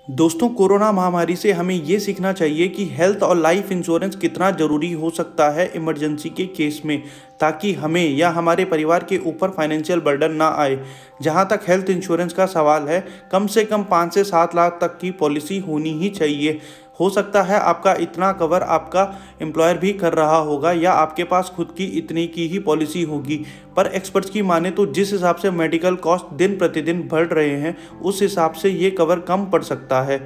दोस्तों, कोरोना महामारी से हमें ये सीखना चाहिए कि हेल्थ और लाइफ इंश्योरेंस कितना ज़रूरी हो सकता है इमरजेंसी के केस में, ताकि हमें या हमारे परिवार के ऊपर फाइनेंशियल बर्डन ना आए। जहां तक हेल्थ इंश्योरेंस का सवाल है, कम से कम 5 से 7 लाख तक की पॉलिसी होनी ही चाहिए। हो सकता है आपका इतना कवर आपका एम्प्लॉयर भी कर रहा होगा या आपके पास खुद की इतनी की ही पॉलिसी होगी, पर एक्सपर्ट्स की माने तो जिस हिसाब से मेडिकल कॉस्ट दिन प्रतिदिन बढ़ रहे हैं, उस हिसाब से ये कवर कम पड़ सकता है।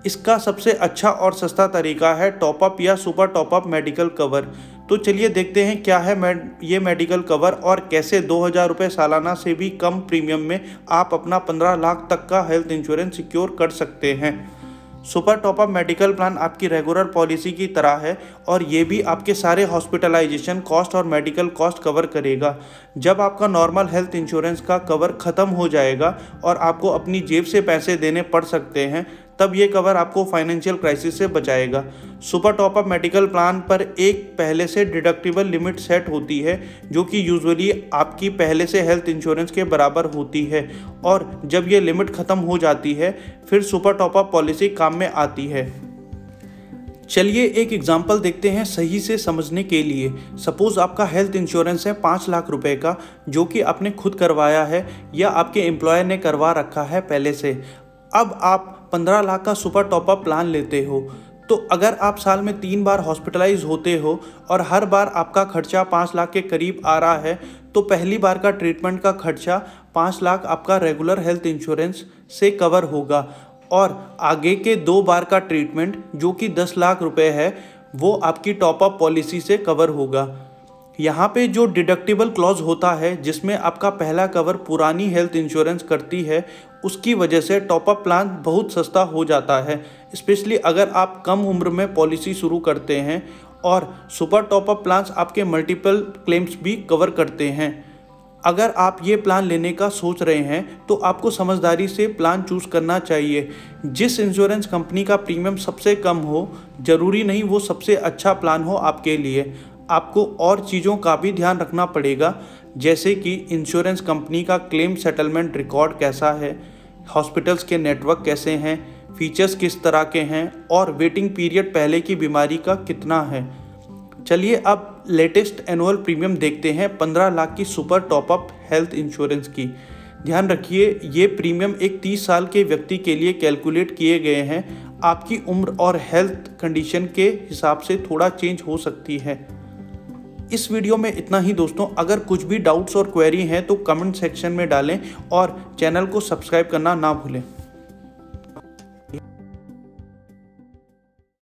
इसका सबसे अच्छा और सस्ता तरीका है टॉपअप या सुपर टॉपअप मेडिकल कवर। तो चलिए देखते हैं क्या है ये मेडिकल कवर और कैसे 2000 रुपये सालाना से भी कम प्रीमियम में आप अपना 15 लाख तक का हेल्थ इंश्योरेंस सिक्योर कर सकते हैं। सुपर टॉपअप मेडिकल प्लान आपकी रेगुलर पॉलिसी की तरह है और ये भी आपके सारे हॉस्पिटलाइजेशन कॉस्ट और मेडिकल कॉस्ट कवर करेगा। जब आपका नॉर्मल हेल्थ इंश्योरेंस का कवर ख़त्म हो जाएगा और आपको अपनी जेब से पैसे देने पड़ सकते हैं, तब ये कवर आपको फाइनेंशियल क्राइसिस से बचाएगा। सुपर टॉपअप मेडिकल प्लान पर एक पहले से डिडक्टिबल लिमिट सेट होती है, जो कि यूजुअली आपकी पहले से हेल्थ इंश्योरेंस के बराबर होती है, और जब ये लिमिट ख़त्म हो जाती है फिर सुपर टॉपअप पॉलिसी काम में आती है। चलिए एक एग्जाम्पल देखते हैं सही से समझने के लिए। सपोज़ आपका हेल्थ इंश्योरेंस है 5 लाख रुपए का, जो कि आपने खुद करवाया है या आपके एम्प्लॉयर ने करवा रखा है पहले से। अब आप 15 लाख का सुपर टॉपअप प्लान लेते हो, तो अगर आप साल में 3 बार हॉस्पिटलाइज होते हो और हर बार आपका खर्चा 5 लाख के करीब आ रहा है, तो पहली बार का ट्रीटमेंट का खर्चा 5 लाख आपका रेगुलर हेल्थ इंश्योरेंस से कवर होगा, और आगे के 2 बार का ट्रीटमेंट जो कि 10 लाख रुपए है, वो आपकी टॉपअप पॉलिसी से कवर होगा। यहाँ पे जो डिडक्टिबल क्लॉज होता है, जिसमें आपका पहला कवर पुरानी हेल्थ इंश्योरेंस करती है, उसकी वजह से टॉपअप प्लान बहुत सस्ता हो जाता है, स्पेशली अगर आप कम उम्र में पॉलिसी शुरू करते हैं। और सुपर टॉपअप प्लान्स आपके मल्टीपल क्लेम्स भी कवर करते हैं। अगर आप ये प्लान लेने का सोच रहे हैं तो आपको समझदारी से प्लान चूज़ करना चाहिए। जिस इंश्योरेंस कंपनी का प्रीमियम सबसे कम हो, ज़रूरी नहीं वो सबसे अच्छा प्लान हो आपके लिए। आपको और चीज़ों का भी ध्यान रखना पड़ेगा, जैसे कि इंश्योरेंस कंपनी का क्लेम सेटलमेंट रिकॉर्ड कैसा है, हॉस्पिटल्स के नेटवर्क कैसे हैं, फीचर्स किस तरह के हैं, और वेटिंग पीरियड पहले की बीमारी का कितना है। चलिए अब लेटेस्ट एनुअल प्रीमियम देखते हैं 15 लाख की सुपर टॉपअप हेल्थ इंश्योरेंस की। ध्यान रखिए, ये प्रीमियम एक 30 साल के व्यक्ति के लिए कैलकुलेट किए गए हैं। आपकी उम्र और हेल्थ कंडीशन के हिसाब से थोड़ा चेंज हो सकती है। इस वीडियो में इतना ही दोस्तों। अगर कुछ भी डाउट्स और क्वेरी हैं तो कमेंट सेक्शन में डालें और चैनल को सब्सक्राइब करना ना भूलें।